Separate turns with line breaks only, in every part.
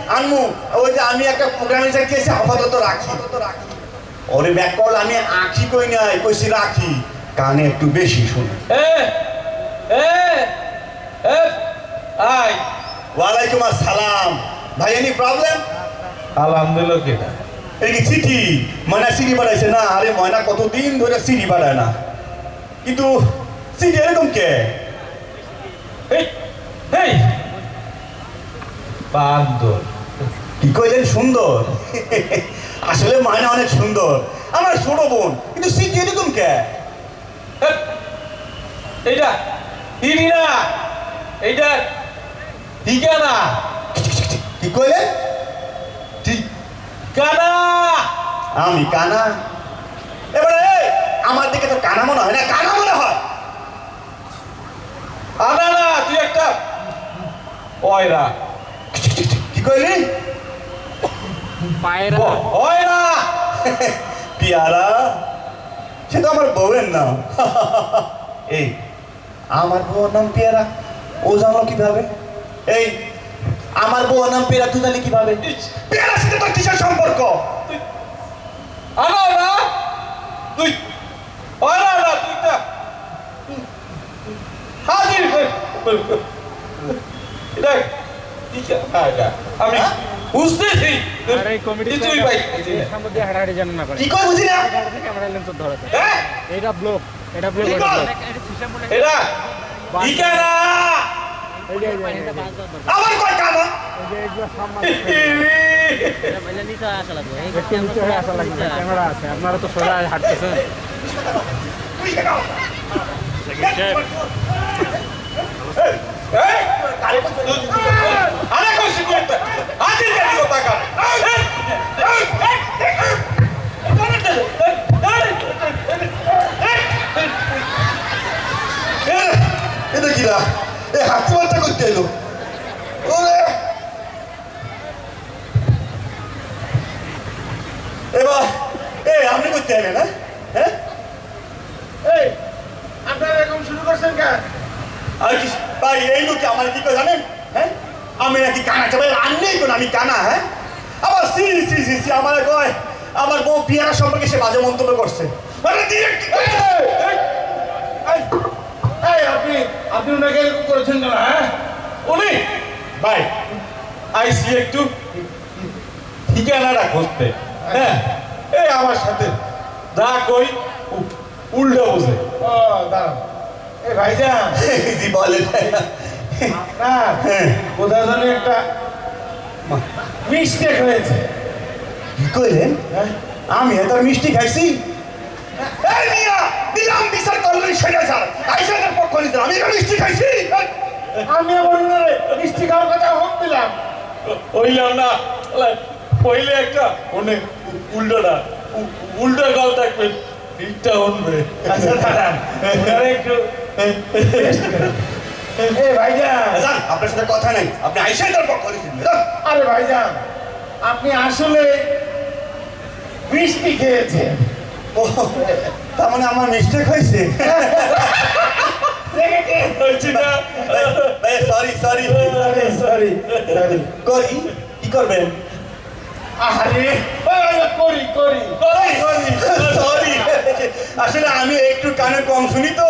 আনমু ওই যে আমি একটা প্রোগ্রামে যাইতেছি আপাতত রাখি ওরে ব্যাক কল আমি আঁখি কই নাই কইছি রাখি কানে একটু বেশি শুনে
আই
ওয়ালাইকুম আসসালাম ভাই এনি প্রবলেম
আলহামদুলিল্লাহ কেটা
এই কি চিঠি ময়না সিঁড়ি বাড়াইছে না আরে ময়না কতদিন ধরে সিঁড়ি বাড়ায় না কিন্তু সিঁড়ি এরকম কে
এই এই বান্দর
কি কইলেন সুন্দর আসলে ময়না অনেক সুন্দর আমার ছোট বোন কিন্তু সিঁড়ি এরকম কে
এইটা হিরি না এইটা ঠিকানা
কি কইলেন
কানা
আমি কানা এবারে আমার দিকে তো কানা মনে হয় না কানা মনে হয়
আনা না তুই একটা ওয়রা
কি কইলি
ওয়রা
পিয়ারা সে তো আমার বউয়ের নাম এই আমার বউর নাম পিয়ারা ও জানো কিভাবে এই আমার বউর নাম পিয়ারা তুই জানি কিভাবে পিয়ারার সাথে তোর কিসের সম্পর্ক
আনা না তুই ওয়রা না তুই তা হাজির এটা ঠিকানা এটা আমি বুঝতেছি
আর এই কমিটি
তুই ভাই
সম্বন্ধে হাড়াহাড়ি জানেন না করে
কি কই বুঝি না
ক্যামেরা লেন্স ধরে
হ্যাঁ
এটা ব্লক এটা ব্লক
কি কয়?
এটা ঠিকানা
আমার কয় কানা
ক্যামেরা আছে আপনারা তো সোজা হাঁটতেছেন
আরে কইছি করতে হাজির কেন কথা কর
এটা কি না এই হাতি বাচ্চা করতে এলো ওরে এবার এই আপনি করতে এলেন না হ্যাঁ
এই আপনারা এরকম শুরু করছেন কেন?
আর কি ভাই এই লোকে আমার কি করে জানেন হ্যাঁ আমি নাকি কানা চাই আনলেই তো না আমি কানা হ্যাঁ আবার সি সি সি সি আমার কয় আমার বউ পিয়ারা সম্পর্কে সে বাজে মন্তব্য করছে মানে direct কি করছে?
এই আপনি ওনাকে এরকম করেছেন কেন হ্যাঁ?
উনি ভাই আইসি একটু ঠিকানাটা খুঁজতে হ্যাঁ এই আমার সাথে যা কই উল্টো বুঝে
ও দাঁড়ান এই ভাইজান
জি বলেন
আপনার কোথাও জানি একটা মিস্টেক হয়েছে
কি কইলেন
হ্যাঁ?
আমি এত মিষ্টি খাইছি এই মিয়া দিলাম বিচার করলেন সেটা স্যার আইসাদের পক্ষ নিতে আমি এটা মিষ্টি খাইছি
আমি আবার ওনারে মিষ্টি খাওয়ার কথা হোক দিলাম
হইলাম না পहिले একটা অনেক উল্টোটা উল্টো গাল থাকবে ঠিকটা উঠবে
আচ্ছা দাঁড়ান ওনারে একটু এই ভাইজান
জান আপনার সাথে কথা নাই আপনি আইসাদের পক্ষ নিতে
আরে ভাইজান আপনি আসলে মিষ্টি খেয়েছেন
ও তার মানে আমার মিস্টেক হয়েছে
হয়েছি না
sorry sorry
sorry sorry sorry
করি কি করবেন
আরে করি করি
সরি আসলে আমি একটু কানে কম শুনি তো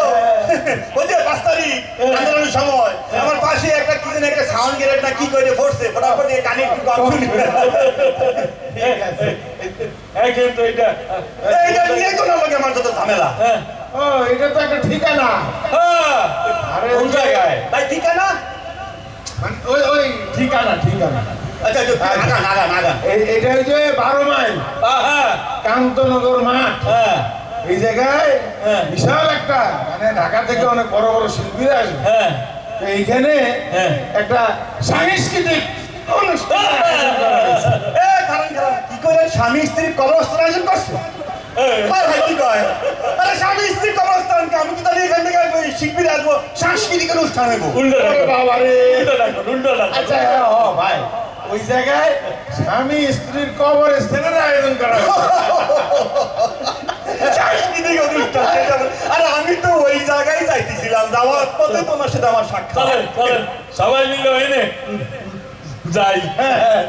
ওই যে 5 তারিখ আন্দোলনের সময় আমার পাশে একটা কি যেন একটা সাউন্ড গ্রেড না কি করে ফোর্সে ফটাফট কানে একটু কম শুনি
ঠিক আছে
এখন তো এটা
এইটা নিয়ে তো না লাগে আমার যত ঝামেলা
ও এটা তো একটা ঠিকানা আরে
কোন জায়গায়
ভাই ঠিকানা
মানে ওই ওই ঠিকানা ঠিকানা
আচ্ছা নাগা নাগা নাগা
এটা ওই যে 12 মাইল
হ্যাঁ
কান্তনগর মাঠ
হ্যাঁ
এই জায়গায়
হ্যাঁ।
বিশাল একটা মানে ঢাকা থেকে অনেক বড় বড় শিল্পীরা আসবে
হ্যাঁ
তো এইখানে
হ্যাঁ।
একটা সাংস্কৃতিক অনুষ্ঠান আয়োজন করা হয়েছে।
কারণ কি করে স্বামী স্ত্রী কবরস্থান আয়োজন করছে ভাই কি কয় আরে স্বামী স্ত্রী কবরস্থানকে আমি তো জানি এখান থেকে শিল্পীরা আসবো সাংস্কৃতিক অনুষ্ঠান হইব
উল্টো
ওরে বাবা রে।
উল্টো
আচ্ছা হ্যাঁ, ও ভাই ওই জায়গায় স্বামী স্ত্রীর কবরস্থানের আয়োজন করা হয়েছে।
সাংস্কৃতিক অনুষ্ঠান আরে আমি তো ওই জায়গায় যাইতেছিলাম যাওয়ার পথে তোমার সাথে আমার সাক্ষাৎ
চলেন চলেন সবাই মিলে এনে যাই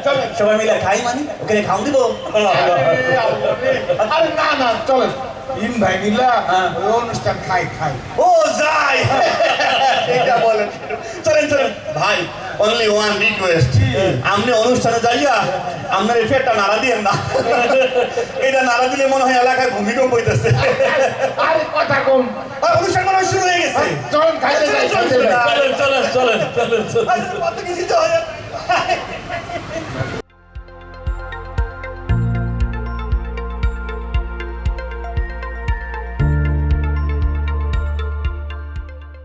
চলেন
সবাই মিলে খাই মানে ওখানে খাওয়া দিব
আরে না না চলেন ইন ভাই নিলা ওই অনুষ্ঠান খাই খাই
ও যাই এটা বলেন চলেন চলেন ভাই অনলি ওয়ান রিকোয়েস্ট আপনি অনুষ্ঠানে যাইয়া আপনার এই ফেরটা নাড়া দিয়েন না এটা নাড়া দিলে মনে হয় এলাকায় ভূমিকম্প হইতেছে
আরে কথা কম
অনুষ্ঠান মনে হয় শুরু হয়ে গেছে
চলেন খাইতে যাই খাইতে যাই
চলেন চলেন চলেন চলেন চলেন
কত কিছু তো হয়